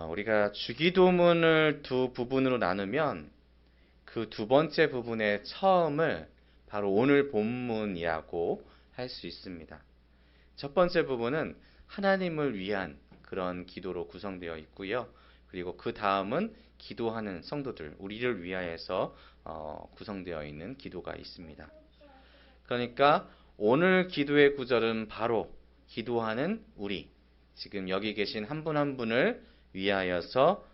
우리가 주기도문을 두 부분으로 나누면 그 두 번째 부분의 처음을 바로 오늘 본문이라고 할 수 있습니다. 첫 번째 부분은 하나님을 위한 그런 기도로 구성되어 있고요. 그리고 그 다음은 기도하는 성도들, 우리를 위하여서 구성되어 있는 기도가 있습니다. 그러니까 오늘 기도의 구절은 바로 기도하는 우리, 지금 여기 계신 한 분 한 분을 위하여서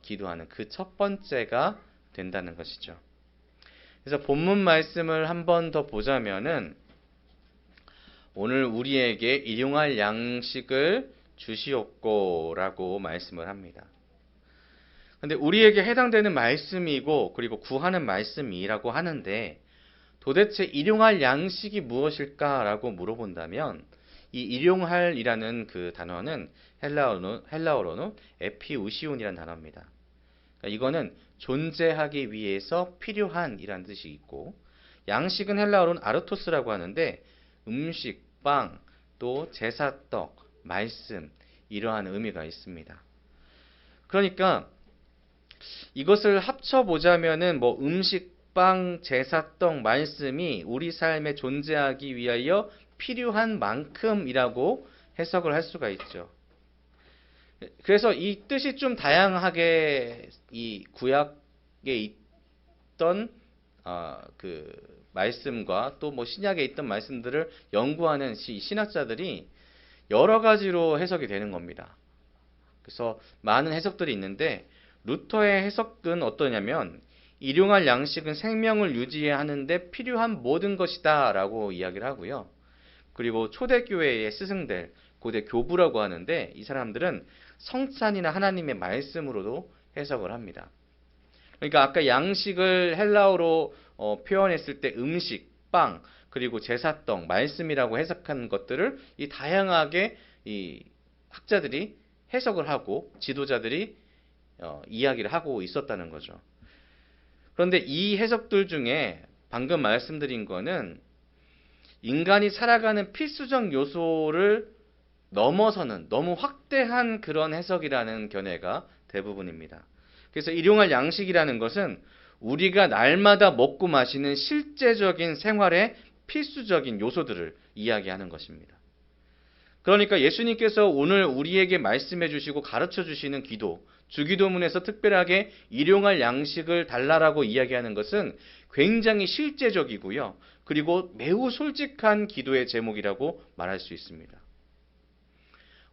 기도하는 그 첫 번째가 된다는 것이죠. 그래서 본문 말씀을 한 번 더 보자면은 오늘 우리에게 일용할 양식을 주시옵고라고 말씀을 합니다. 근데 우리에게 해당되는 말씀이고 그리고 구하는 말씀이라고 하는데 도대체 일용할 양식이 무엇일까라고 물어본다면 이 일용할이라는 그 단어는 헬라어로는 에피우시온이라는 단어입니다. 그러니까 이거는 존재하기 위해서 필요한이라는 뜻이 있고 양식은 헬라어로는 아르토스라고 하는데 음식, 빵, 또 제사떡, 말씀 이러한 의미가 있습니다. 그러니까 이것을 합쳐보자면은 뭐 음식, 빵, 제사떡, 말씀이 우리 삶에 존재하기 위하여 필요한 만큼이라고 해석을 할 수가 있죠. 그래서 이 뜻이 좀 다양하게 이 구약에 있던 그 말씀과 또 뭐 신약에 있던 말씀들을 연구하는 신학자들이 여러 가지로 해석이 되는 겁니다. 그래서 많은 해석들이 있는데 루터의 해석은 어떠냐면 일용할 양식은 생명을 유지하는데 필요한 모든 것이다 라고 이야기를 하고요. 그리고 초대교회의 스승들, 고대 교부라고 하는데 이 사람들은 성찬이나 하나님의 말씀으로도 해석을 합니다. 그러니까 아까 양식을 헬라어로 표현했을 때 음식, 빵, 그리고 제사떡, 말씀이라고 해석한 것들을 이 다양하게 이 학자들이 해석을 하고 지도자들이 이야기를 하고 있었다는 거죠. 그런데 이 해석들 중에 방금 말씀드린 거는 인간이 살아가는 필수적 요소를 넘어서는 너무 확대한 그런 해석이라는 견해가 대부분입니다. 그래서 일용할 양식이라는 것은 우리가 날마다 먹고 마시는 실제적인 생활의 필수적인 요소들을 이야기하는 것입니다. 그러니까 예수님께서 오늘 우리에게 말씀해 주시고 가르쳐 주시는 기도, 주기도문에서 특별하게 일용할 양식을 달라라고 이야기하는 것은 굉장히 실제적이고요. 그리고 매우 솔직한 기도의 제목이라고 말할 수 있습니다.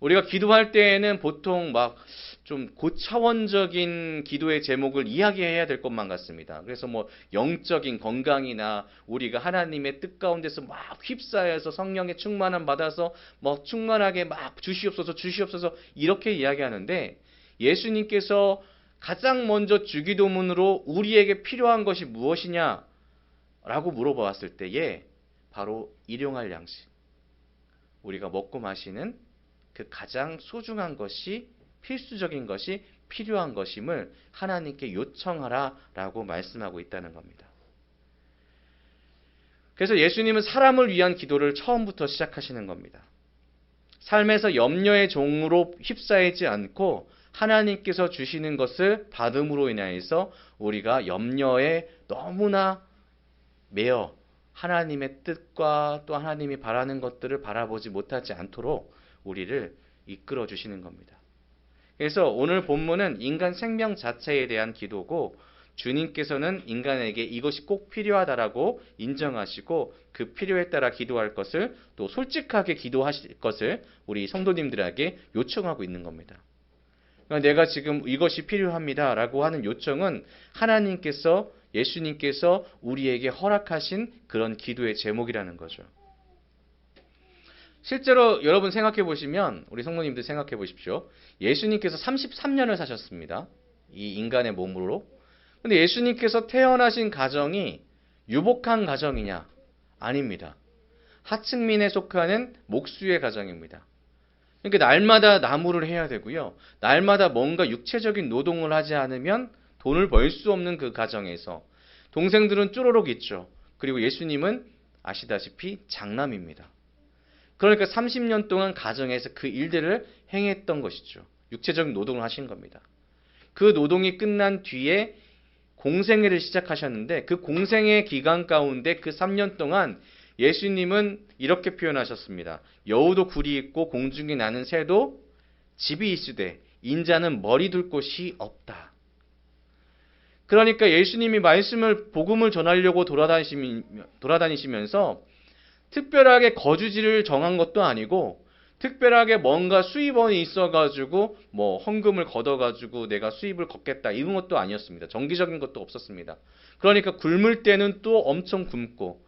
우리가 기도할 때에는 보통 막 좀 고차원적인 기도의 제목을 이야기해야 될 것만 같습니다. 그래서 뭐 영적인 건강이나 우리가 하나님의 뜻 가운데서 막 휩싸여서 성령의 충만함 받아서 뭐 충만하게 막 주시옵소서 이렇게 이야기하는데 예수님께서 가장 먼저 주기도문으로 우리에게 필요한 것이 무엇이냐라고 물어봤을 때에 바로 일용할 양식, 우리가 먹고 마시는 그 가장 소중한 것이 필수적인 것이 필요한 것임을 하나님께 요청하라라고 말씀하고 있다는 겁니다. 그래서 예수님은 사람을 위한 기도를 처음부터 시작하시는 겁니다. 삶에서 염려의 종으로 휩싸이지 않고 하나님께서 주시는 것을 받음으로 인하여서 우리가 염려에 너무나 매여 하나님의 뜻과 또 하나님이 바라는 것들을 바라보지 못하지 않도록 우리를 이끌어 주시는 겁니다. 그래서 오늘 본문은 인간 생명 자체에 대한 기도고 주님께서는 인간에게 이것이 꼭 필요하다라고 인정하시고 그 필요에 따라 기도할 것을 또 솔직하게 기도하실 것을 우리 성도님들에게 요청하고 있는 겁니다. 그러니까 내가 지금 이것이 필요합니다라고 하는 요청은 하나님께서 예수님께서 우리에게 허락하신 그런 기도의 제목이라는 거죠. 실제로 여러분 생각해 보시면 우리 성도님들 생각해 보십시오. 예수님께서 33년을 사셨습니다. 이 인간의 몸으로. 근데 예수님께서 태어나신 가정이 유복한 가정이냐? 아닙니다. 하층민에 속하는 목수의 가정입니다. 그러니까 날마다 나무를 해야 되고요. 날마다 뭔가 육체적인 노동을 하지 않으면 돈을 벌 수 없는 그 가정에서 동생들은 쪼로록 있죠. 그리고 예수님은 아시다시피 장남입니다. 그러니까 30년 동안 가정에서 그 일들을 행했던 것이죠. 육체적인 노동을 하신 겁니다. 그 노동이 끝난 뒤에 공생애를 시작하셨는데 그 공생애 기간 가운데 그 3년 동안 예수님은 이렇게 표현하셨습니다. 여우도 굴이 있고 공중에 나는 새도 집이 있으되 인자는 머리 둘 곳이 없다. 그러니까 예수님이 복음을 전하려고 돌아다니시면서 특별하게 거주지를 정한 것도 아니고 특별하게 뭔가 수입원이 있어가지고 뭐 헌금을 걷어가지고 내가 수입을 걷겠다 이런 것도 아니었습니다. 정기적인 것도 없었습니다. 그러니까 굶을 때는 또 엄청 굶고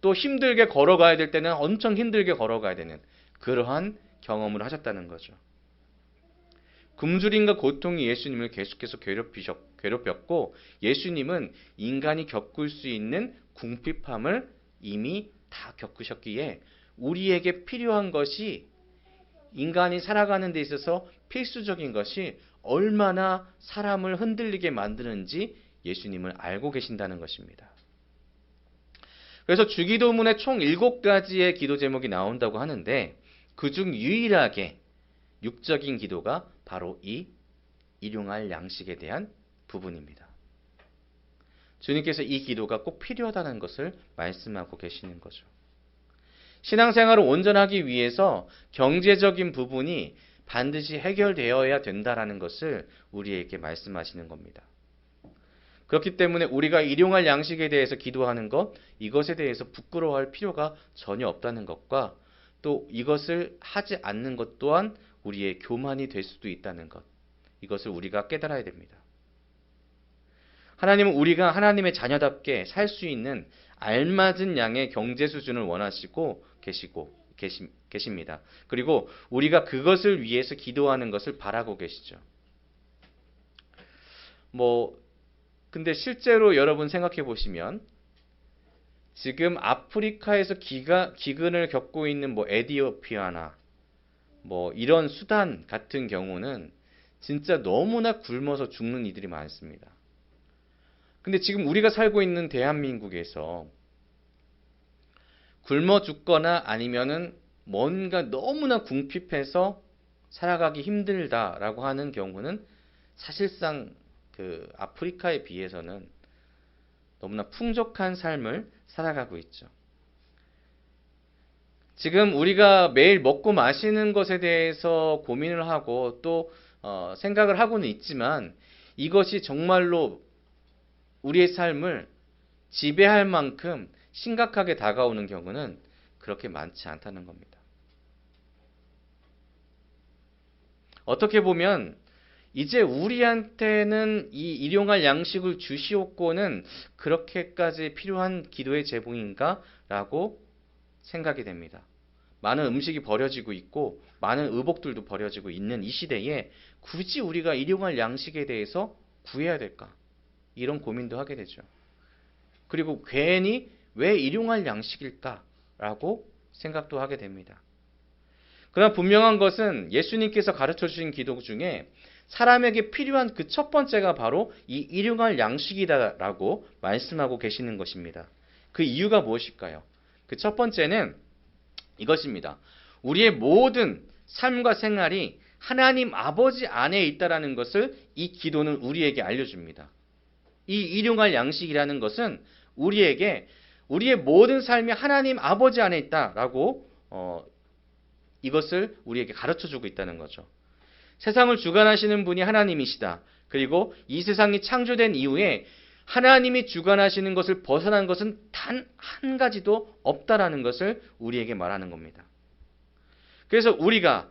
또 힘들게 걸어가야 될 때는 엄청 힘들게 걸어가야 되는 그러한 경험을 하셨다는 거죠. 굶주림과 고통이 예수님을 계속해서 괴롭혔고 예수님은 인간이 겪을 수 있는 궁핍함을 이미 다 겪으셨기에 우리에게 필요한 것이 인간이 살아가는 데 있어서 필수적인 것이 얼마나 사람을 흔들리게 만드는지 예수님을 알고 계신다는 것입니다. 그래서 주기도문에 총 7가지의 기도 제목이 나온다고 하는데 그중 유일하게 육적인 기도가 바로 이 일용할 양식에 대한 부분입니다. 주님께서 이 기도가 꼭 필요하다는 것을 말씀하고 계시는 거죠. 신앙생활을 온전하기 위해서 경제적인 부분이 반드시 해결되어야 된다라는 것을 우리에게 말씀하시는 겁니다. 그렇기 때문에 우리가 일용할 양식에 대해서 기도하는 것, 이것에 대해서 부끄러워할 필요가 전혀 없다는 것과 또 이것을 하지 않는 것 또한 우리의 교만이 될 수도 있다는 것, 이것을 우리가 깨달아야 됩니다. 하나님은 우리가 하나님의 자녀답게 살 수 있는 알맞은 양의 경제 수준을 원하시고 계십니다. 그리고 우리가 그것을 위해서 기도하는 것을 바라고 계시죠. 근데 실제로 여러분 생각해 보시면 지금 아프리카에서 기근을 겪고 있는 에디오피아나 이런 수단 같은 경우는 진짜 너무나 굶어서 죽는 이들이 많습니다. 근데 지금 우리가 살고 있는 대한민국에서 굶어 죽거나 아니면은 뭔가 너무나 궁핍해서 살아가기 힘들다라고 하는 경우는 사실상 그 아프리카에 비해서는 너무나 풍족한 삶을 살아가고 있죠. 지금 우리가 매일 먹고 마시는 것에 대해서 고민을 하고 또 생각을 하고는 있지만 이것이 정말로 우리의 삶을 지배할 만큼 심각하게 다가오는 경우는 그렇게 많지 않다는 겁니다. 어떻게 보면 이제 우리한테는 이 일용할 양식을 주시옵고는 그렇게까지 필요한 기도의 제목인가? 라고 생각이 됩니다. 많은 음식이 버려지고 있고 많은 의복들도 버려지고 있는 이 시대에 굳이 우리가 일용할 양식에 대해서 구해야 될까? 이런 고민도 하게 되죠. 그리고 괜히 왜 일용할 양식일까? 라고 생각도 하게 됩니다. 그러나 분명한 것은 예수님께서 가르쳐 주신 기도 중에 사람에게 필요한 그 첫 번째가 바로 이 일용할 양식이다라고 말씀하고 계시는 것입니다. 그 이유가 무엇일까요? 그 첫 번째는 이것입니다. 우리의 모든 삶과 생활이 하나님 아버지 안에 있다라는 것을 이 기도는 우리에게 알려줍니다. 이 일용할 양식이라는 것은 우리에게 우리의 모든 삶이 하나님 아버지 안에 있다라고 이것을 우리에게 가르쳐주고 있다는 거죠. 세상을 주관하시는 분이 하나님이시다. 그리고 이 세상이 창조된 이후에 하나님이 주관하시는 것을 벗어난 것은 단 한 가지도 없다라는 것을 우리에게 말하는 겁니다. 그래서 우리가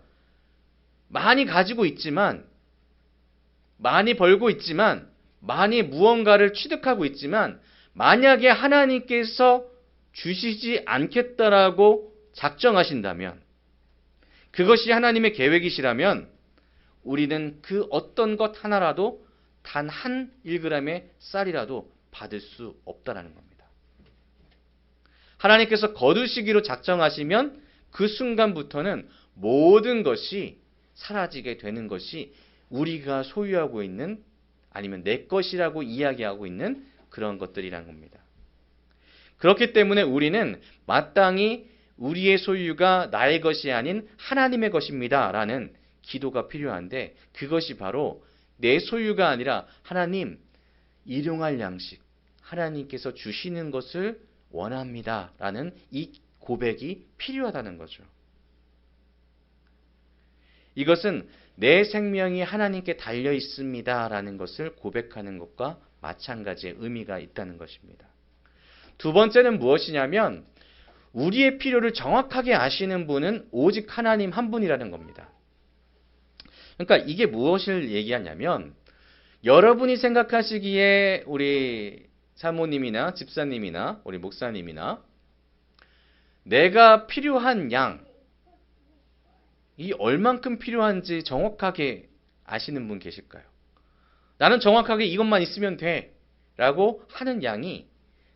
많이 가지고 있지만, 많이 벌고 있지만, 많이 무언가를 취득하고 있지만 만약에 하나님께서 주시지 않겠다라고 작정하신다면, 그것이 하나님의 계획이시라면 우리는 그 어떤 것 하나라도 단 한 1g의 쌀이라도 받을 수 없다라는 겁니다. 하나님께서 거두시기로 작정하시면 그 순간부터는 모든 것이 사라지게 되는 것이 우리가 소유하고 있는 아니면 내 것이라고 이야기하고 있는 그런 것들이란 겁니다. 그렇기 때문에 우리는 마땅히 우리의 소유가 나의 것이 아닌 하나님의 것입니다 라는 기도가 필요한데 그것이 바로 내 소유가 아니라 하나님, 일용할 양식, 하나님께서 주시는 것을 원합니다. 라는 이 고백이 필요하다는 거죠. 이것은 내 생명이 하나님께 달려 있습니다. 라는 것을 고백하는 것과 마찬가지의 의미가 있다는 것입니다. 두 번째는 무엇이냐면 우리의 필요를 정확하게 아시는 분은 오직 하나님 한 분이라는 겁니다. 그러니까 이게 무엇을 얘기하냐면 여러분이 생각하시기에 우리 사모님이나 집사님이나 우리 목사님이나 내가 필요한 양이 얼만큼 필요한지 정확하게 아시는 분 계실까요? 나는 정확하게 이것만 있으면 돼 라고 하는 양이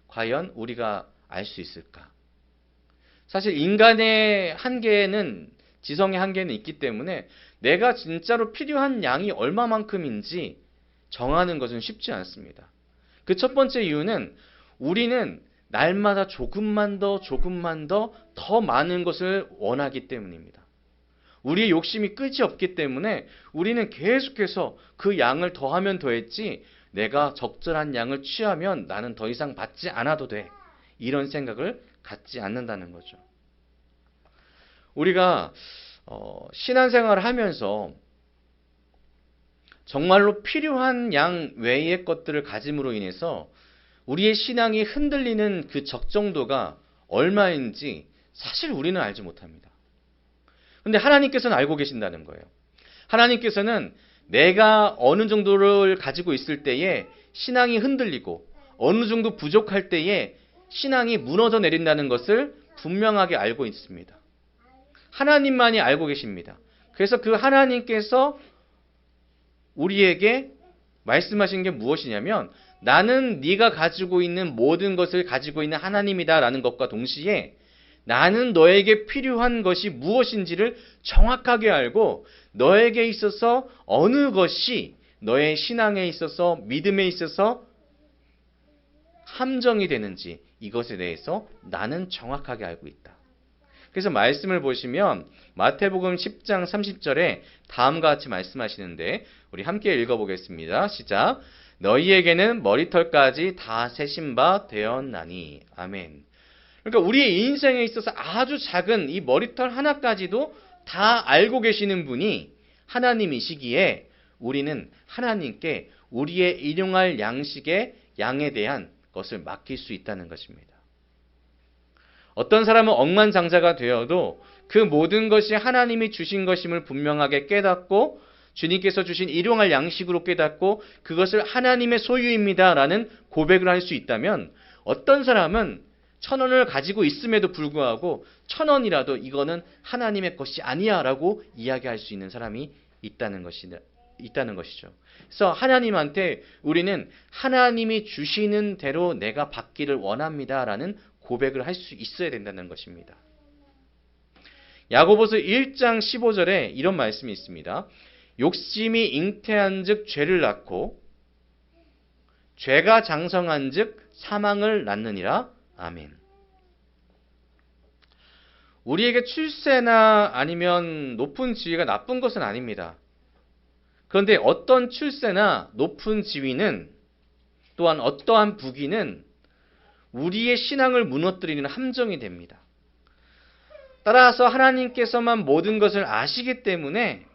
과연 우리가 알 수 있을까? 사실 인간의 한계는 지성의 한계는 있기 때문에 내가 진짜로 필요한 양이 얼마만큼인지 정하는 것은 쉽지 않습니다. 그 첫 번째 이유는 우리는 날마다 조금만 더 많은 것을 원하기 때문입니다. 우리의 욕심이 끝이 없기 때문에 우리는 계속해서 그 양을 더하면 더했지 내가 적절한 양을 취하면 나는 더 이상 받지 않아도 돼. 이런 생각을 갖지 않는다는 거죠. 우리가 신앙생활을 하면서 정말로 필요한 양 외의 것들을 가짐으로 인해서 우리의 신앙이 흔들리는 그 적정도가 얼마인지 사실 우리는 알지 못합니다. 그런데 하나님께서는 알고 계신다는 거예요. 하나님께서는 내가 어느 정도를 가지고 있을 때에 신앙이 흔들리고 어느 정도 부족할 때에 신앙이 무너져 내린다는 것을 분명하게 알고 있습니다. 하나님만이 알고 계십니다. 그래서 그 하나님께서 우리에게 말씀하신 게 무엇이냐면 나는 네가 가지고 있는 모든 것을 가지고 있는 하나님이다 라는 것과 동시에 나는 너에게 필요한 것이 무엇인지를 정확하게 알고 너에게 있어서 어느 것이 너의 신앙에 있어서 믿음에 있어서 함정이 되는지 이것에 대해서 나는 정확하게 알고 있다. 그래서 말씀을 보시면 마태복음 10장 30절에 다음과 같이 말씀하시는데 우리 함께 읽어보겠습니다. 시작. 너희에게는 머리털까지 다 세신 바 되었나니. 아멘. 그러니까 우리의 인생에 있어서 아주 작은 이 머리털 하나까지도 다 알고 계시는 분이 하나님이시기에 우리는 하나님께 우리의 일용할 양식의 양에 대한 것을 맡길 수 있다는 것입니다. 어떤 사람은 억만장자가 되어도 그 모든 것이 하나님이 주신 것임을 분명하게 깨닫고 주님께서 주신 일용할 양식으로 깨닫고 그것을 하나님의 소유입니다 라는 고백을 할 수 있다면 어떤 사람은 1,000원을 가지고 있음에도 불구하고 1,000원이라도 이거는 하나님의 것이 아니야 라고 이야기할 수 있는 사람이 있다는 것이죠. 그래서 하나님한테 우리는 하나님이 주시는 대로 내가 받기를 원합니다 라는 고백을 할 수 있어야 된다는 것입니다. 야고보서 1장 15절에 이런 말씀이 있습니다. 욕심이 잉태한 즉 죄를 낳고 죄가 장성한 즉 사망을 낳느니라. 아멘. 우리에게 출세나 아니면 높은 지위가 나쁜 것은 아닙니다. 그런데 어떤 출세나 높은 지위는 또한 어떠한 부귀는 우리의 신앙을 무너뜨리는 함정이 됩니다. 따라서 하나님께서만 모든 것을 아시기 때문에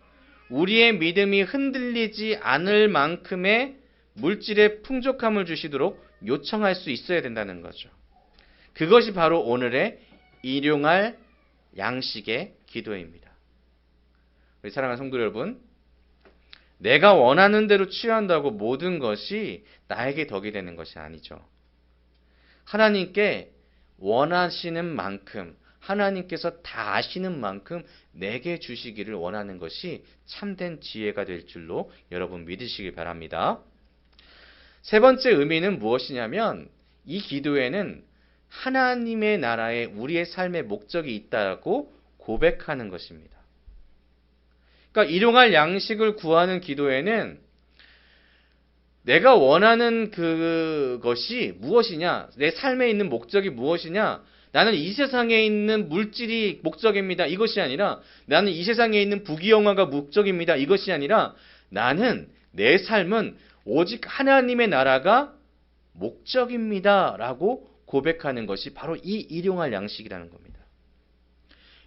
우리의 믿음이 흔들리지 않을 만큼의 물질의 풍족함을 주시도록 요청할 수 있어야 된다는 거죠. 그것이 바로 오늘의 일용할 양식의 기도입니다. 우리 사랑하는 성도 여러분, 내가 원하는 대로 취한다고 모든 것이 나에게 덕이 되는 것이 아니죠. 하나님께 원하시는 만큼, 하나님께서 다 아시는 만큼 내게 주시기를 원하는 것이 참된 지혜가 될 줄로 여러분 믿으시길 바랍니다. 세 번째 의미는 무엇이냐면 이 기도에는 하나님의 나라에 우리의 삶의 목적이 있다고 고백하는 것입니다. 그러니까 일용할 양식을 구하는 기도에는 내가 원하는 그것이 무엇이냐, 내 삶에 있는 목적이 무엇이냐, 나는 이 세상에 있는 물질이 목적입니다. 이것이 아니라 나는 이 세상에 있는 부귀영화가 목적입니다. 이것이 아니라 나는 내 삶은 오직 하나님의 나라가 목적입니다. 라고 고백하는 것이 바로 이 일용할 양식이라는 겁니다.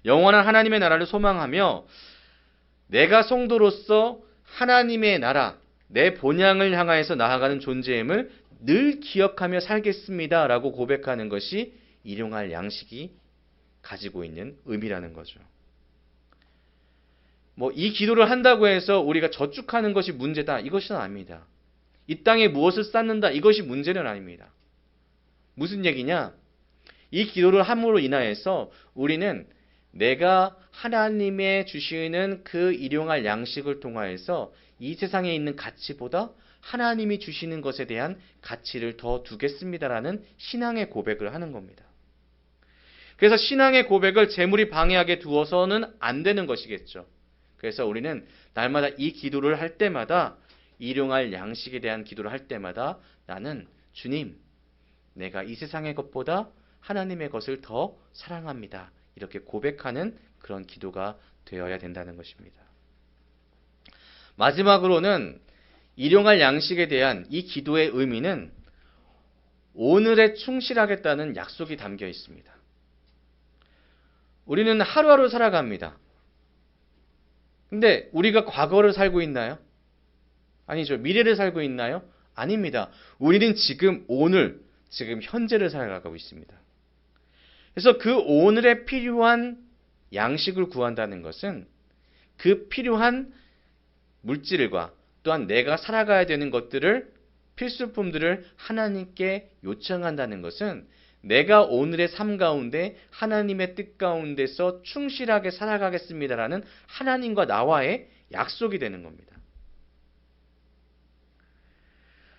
영원한 하나님의 나라를 소망하며 내가 성도로서 하나님의 나라, 내 본향을 향하여서 나아가는 존재임을 늘 기억하며 살겠습니다. 라고 고백하는 것이 일용할 양식이 가지고 있는 의미라는 거죠. 이 기도를 한다고 해서 우리가 저축하는 것이 문제다. 이것은 아닙니다. 이 땅에 무엇을 쌓는다. 이것이 문제는 아닙니다. 무슨 얘기냐? 이 기도를 함으로 인하여서 우리는 내가 하나님의 주시는 그 일용할 양식을 통하여서 이 세상에 있는 가치보다 하나님이 주시는 것에 대한 가치를 더 두겠습니다라는 신앙의 고백을 하는 겁니다. 그래서 신앙의 고백을 재물이 방해하게 두어서는 안 되는 것이겠죠. 그래서 우리는 날마다 이 기도를 할 때마다 일용할 양식에 대한 기도를 할 때마다 나는 주님, 내가 이 세상의 것보다 하나님의 것을 더 사랑합니다. 이렇게 고백하는 그런 기도가 되어야 된다는 것입니다. 마지막으로는 일용할 양식에 대한 이 기도의 의미는 오늘에 충실하겠다는 약속이 담겨 있습니다. 우리는 하루하루 살아갑니다. 근데 우리가 과거를 살고 있나요? 아니죠. 미래를 살고 있나요? 아닙니다. 우리는 지금 오늘, 지금 현재를 살아가고 있습니다. 그래서 그 오늘에 필요한 양식을 구한다는 것은 그 필요한 물질과 또한 내가 살아가야 되는 것들을, 필수품들을 하나님께 요청한다는 것은 내가 오늘의 삶 가운데 하나님의 뜻 가운데서 충실하게 살아가겠습니다라는 하나님과 나와의 약속이 되는 겁니다.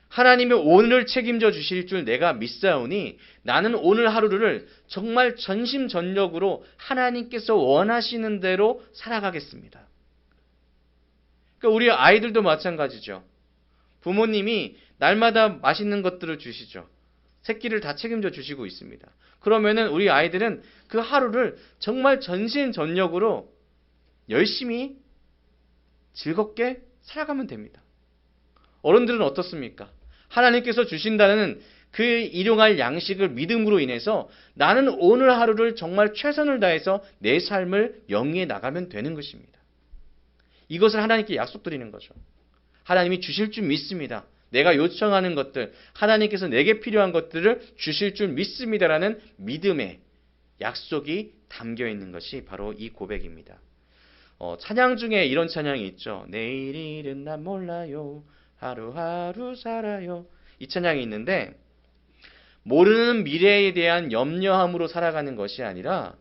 하나님이 오늘을 책임져 주실 줄 내가 믿사오니 나는 오늘 하루를 정말 전심전력으로 하나님께서 원하시는 대로 살아가겠습니다. 그러니까 우리 아이들도 마찬가지죠. 부모님이 날마다 맛있는 것들을 주시죠. 새끼를 다 책임져 주시고 있습니다. 그러면은 우리 아이들은 그 하루를 정말 전심전력으로 열심히 즐겁게 살아가면 됩니다. 어른들은 어떻습니까? 하나님께서 주신다는 그 일용할 양식을 믿음으로 인해서 나는 오늘 하루를 정말 최선을 다해서 내 삶을 영위해 나가면 되는 것입니다. 이것을 하나님께 약속드리는 거죠. 하나님이 주실 줄 믿습니다. 내가 요청하는 것들, 하나님께서 내게 필요한 것들을 주실 줄 믿습니다라는 믿음의 약속이 담겨 있는 것이 바로 이 고백입니다. 찬양 중에 이런 찬양이 있죠. 내일 일은 난 몰라요. 하루하루 살아요. 이 찬양이 있는데 모르는 미래에 대한 염려함으로 살아가는 것이 아니라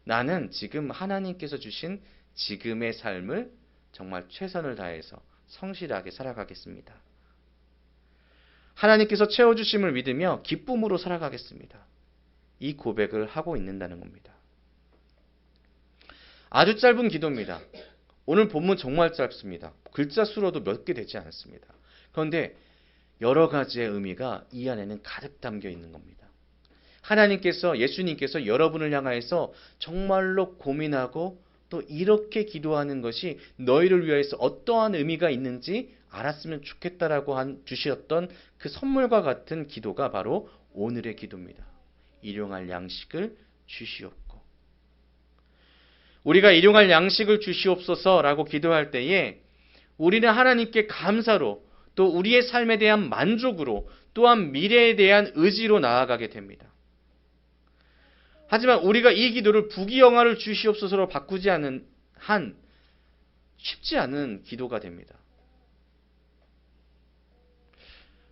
나는 지금 하나님께서 주신 지금의 삶을 정말 최선을 다해서 성실하게 살아가겠습니다. 하나님께서 채워주심을 믿으며 기쁨으로 살아가겠습니다. 이 고백을 하고 있는다는 겁니다. 아주 짧은 기도입니다. 오늘 본문 정말 짧습니다. 글자 수로도 몇 개 되지 않습니다. 그런데 여러 가지의 의미가 이 안에는 가득 담겨 있는 겁니다. 하나님께서, 예수님께서 여러분을 향하여서 정말로 고민하고 또 이렇게 기도하는 것이 너희를 위하여서 어떠한 의미가 있는지 알았으면 좋겠다라고 주셨던 그 선물과 같은 기도가 바로 오늘의 기도입니다. 일용할 양식을 주시옵고. 우리가 일용할 양식을 주시옵소서라고 기도할 때에 우리는 하나님께 감사로 또 우리의 삶에 대한 만족으로 또한 미래에 대한 의지로 나아가게 됩니다. 하지만 우리가 이 기도를 부귀영화를 주시옵소서로 바꾸지 않은 한 쉽지 않은 기도가 됩니다.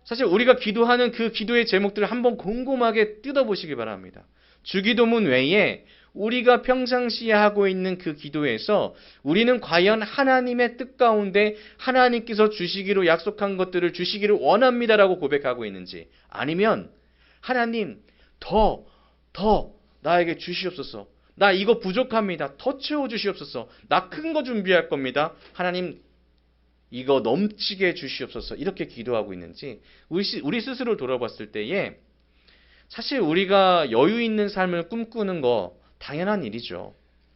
사실 우리가 기도하는 그 기도의 제목들을 한번 곰곰하게 뜯어보시기 바랍니다. 주기도문 외에 우리가 평상시에 하고 있는 그 기도에서 우리는 과연 하나님의 뜻 가운데 하나님께서 주시기로 약속한 것들을 주시기를 원합니다라고 고백하고 있는지, 아니면 하나님 더 나에게 주시옵소서, 나 이거 부족합니다, 더 채워주시옵소서, 나 큰 거 준비할 겁니다, 하나님 이거 넘치게 해주시옵소서, 이렇게 기도하고 있는지 우리 스스로 돌아봤을 때에 사실 우리가 여유 있는 삶을 꿈꾸는 거 당연한 일이죠.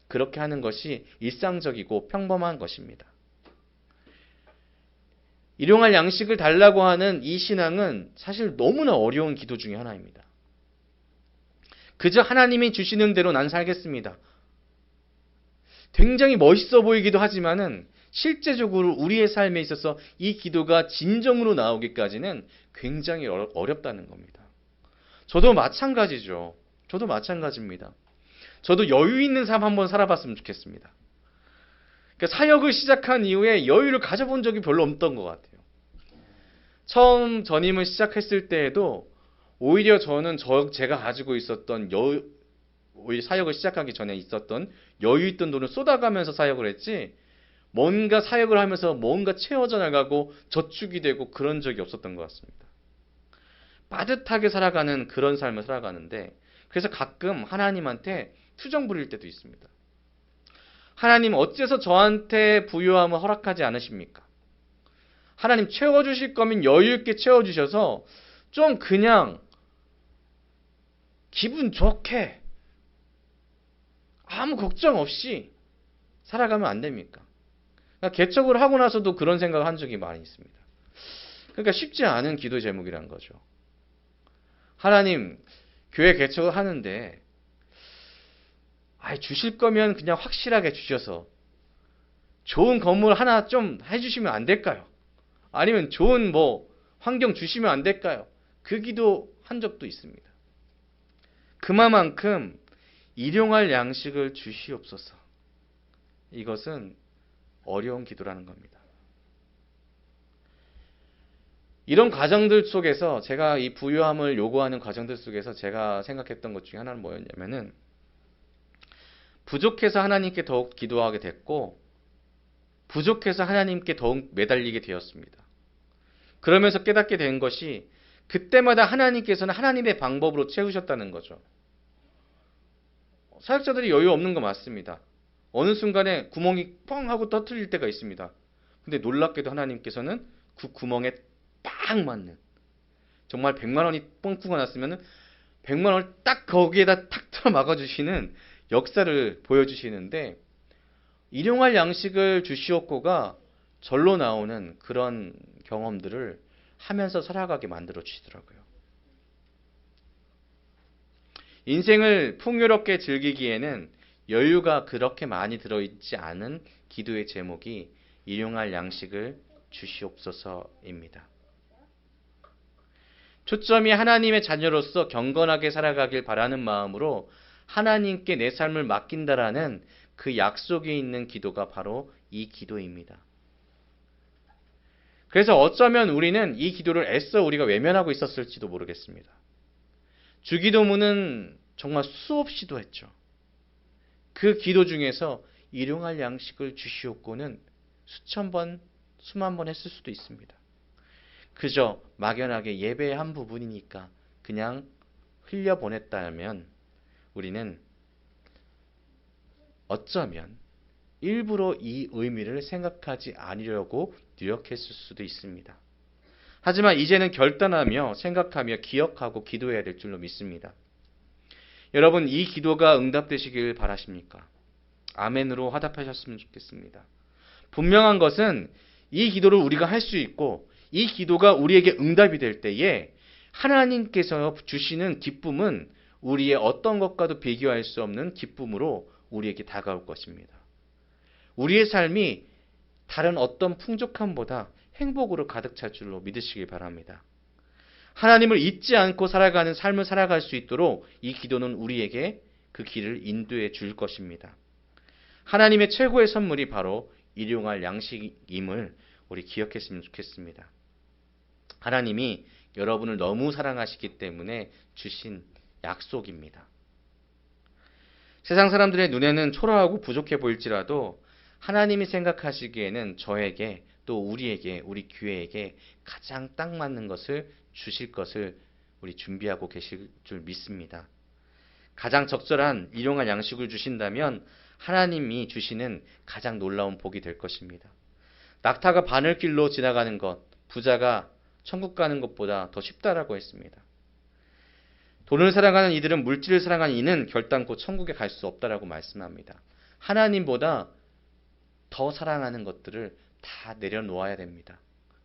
그렇게 하는 것이 일상적이고 평범한 것입니다. 일용할 양식을 달라고 하는 이 신앙은 사실 너무나 어려운 기도 중에 하나입니다. 그저 하나님이 주시는 대로 난 살겠습니다. 굉장히 멋있어 보이기도 하지만은 실제적으로 우리의 삶에 있어서 이 기도가 진정으로 나오기까지는 굉장히 어렵다는 겁니다. 저도 마찬가지죠. 저도 마찬가지입니다. 저도 여유 있는 삶 한번 살아봤으면 좋겠습니다. 그러니까 사역을 시작한 이후에 여유를 가져본 적이 별로 없던 것 같아요. 처음 전임을 시작했을 때에도 오히려 저는 제가 가지고 있었던 오히려 사역을 시작하기 전에 있었던 여유 있던 돈을 쏟아가면서 사역을 했지, 뭔가 사역을 하면서 뭔가 채워져 나가고 저축이 되고 그런 적이 없었던 것 같습니다. 빠듯하게 살아가는 그런 삶을 살아가는데, 그래서 가끔 하나님한테 투정 부릴 때도 있습니다. 하나님 어째서 저한테 부유함을 허락하지 않으십니까? 하나님 채워주실 거면 여유 있게 채워주셔서 좀 그냥 기분 좋게 아무 걱정 없이 살아가면 안 됩니까? 그러니까 개척을 하고 나서도 그런 생각을 한 적이 많이 있습니다. 그러니까 쉽지 않은 기도 제목이란 거죠. 하나님, 교회 개척을 하는데 주실 거면 그냥 확실하게 주셔서 좋은 건물 하나 좀 해주시면 안 될까요? 아니면 좋은 환경 주시면 안 될까요? 그 기도 한 적도 있습니다. 그만큼 일용할 양식을 주시옵소서. 이것은 어려운 기도라는 겁니다. 이런 과정들 속에서 제가 이 부유함을 요구하는 과정들 속에서 제가 생각했던 것 중에 하나는 뭐였냐면은, 부족해서 하나님께 더욱 기도하게 됐고 부족해서 하나님께 더욱 매달리게 되었습니다. 그러면서 깨닫게 된 것이, 그때마다 하나님께서는 하나님의 방법으로 채우셨다는 거죠. 사역자들이 여유 없는 거 맞습니다. 어느 순간에 구멍이 뻥 하고 터뜨릴 때가 있습니다. 근데 놀랍게도 하나님께서는 그 구멍에 딱 맞는, 정말 100만 원이 뻥꾸가 났으면 100만 원을 딱 거기에다 탁 틀어 막아주시는 역사를 보여주시는데, 일용할 양식을 주시옵고가 절로 나오는 그런 경험들을 하면서 살아가게 만들어 주시더라고요. 인생을 풍요롭게 즐기기에는 여유가 그렇게 많이 들어있지 않은 기도의 제목이 일용할 양식을 주시옵소서입니다. 초점이 하나님의 자녀로서 경건하게 살아가길 바라는 마음으로 하나님께 내 삶을 맡긴다라는 그 약속이 있는 기도가 바로 이 기도입니다. 그래서 어쩌면 우리는 이 기도를 애써 우리가 외면하고 있었을지도 모르겠습니다. 주기도문은 정말 수없이도 했죠. 그 기도 중에서 일용할 양식을 주시옵고는 수천 번, 수만 번 했을 수도 있습니다. 그저 막연하게 예배의 한 부분이니까 그냥 흘려보냈다면 우리는 어쩌면 일부러 이 의미를 생각하지 않으려고 노력했을 수도 있습니다. 하지만 이제는 결단하며 생각하며 기억하고 기도해야 될 줄로 믿습니다. 여러분, 이 기도가 응답되시길 바라십니까? 아멘으로 화답하셨으면 좋겠습니다. 분명한 것은 이 기도를 우리가 할 수 있고 이 기도가 우리에게 응답이 될 때에 하나님께서 주시는 기쁨은 우리의 어떤 것과도 비교할 수 없는 기쁨으로 우리에게 다가올 것입니다. 우리의 삶이 다른 어떤 풍족함보다 행복으로 가득 찰 줄로 믿으시길 바랍니다. 하나님을 잊지 않고 살아가는 삶을 살아갈 수 있도록 이 기도는 우리에게 그 길을 인도해 줄 것입니다. 하나님의 최고의 선물이 바로 일용할 양식임을 우리 기억했으면 좋겠습니다. 하나님이 여러분을 너무 사랑하시기 때문에 주신 약속입니다. 세상 사람들의 눈에는 초라하고 부족해 보일지라도 하나님이 생각하시기에는 저에게 또 우리에게, 우리 교회에게 가장 딱 맞는 것을 주실 것을 우리 준비하고 계실 줄 믿습니다. 가장 적절한 일용할 양식을 주신다면 하나님이 주시는 가장 놀라운 복이 될 것입니다. 낙타가 바늘길로 지나가는 것, 부자가 천국 가는 것보다 더 쉽다라고 했습니다. 돈을 사랑하는 이들은 물질을 사랑하는 이는 결단코 천국에 갈 수 없다라고 말씀합니다. 하나님보다 더 사랑하는 것들을 다 내려놓아야 됩니다.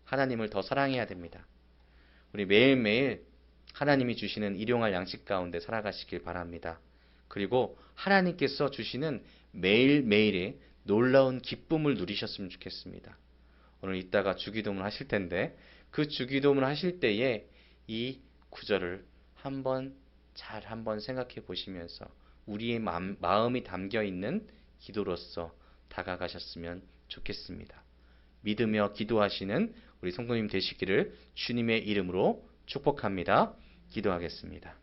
하나님을 더 사랑해야 됩니다. 우리 매일매일 하나님이 주시는 일용할 양식 가운데 살아가시길 바랍니다. 그리고 하나님께서 주시는 매일매일의 놀라운 기쁨을 누리셨으면 좋겠습니다. 오늘 이따가 주기도문을 하실 텐데 그 주기도문을 하실 때에 이 구절을 한번 생각해 보시면서 우리의 마음이 담겨 있는 기도로서 다가가셨으면 좋겠습니다. 믿으며 기도하시는 우리 성도님 되시기를 주님의 이름으로 축복합니다. 기도하겠습니다.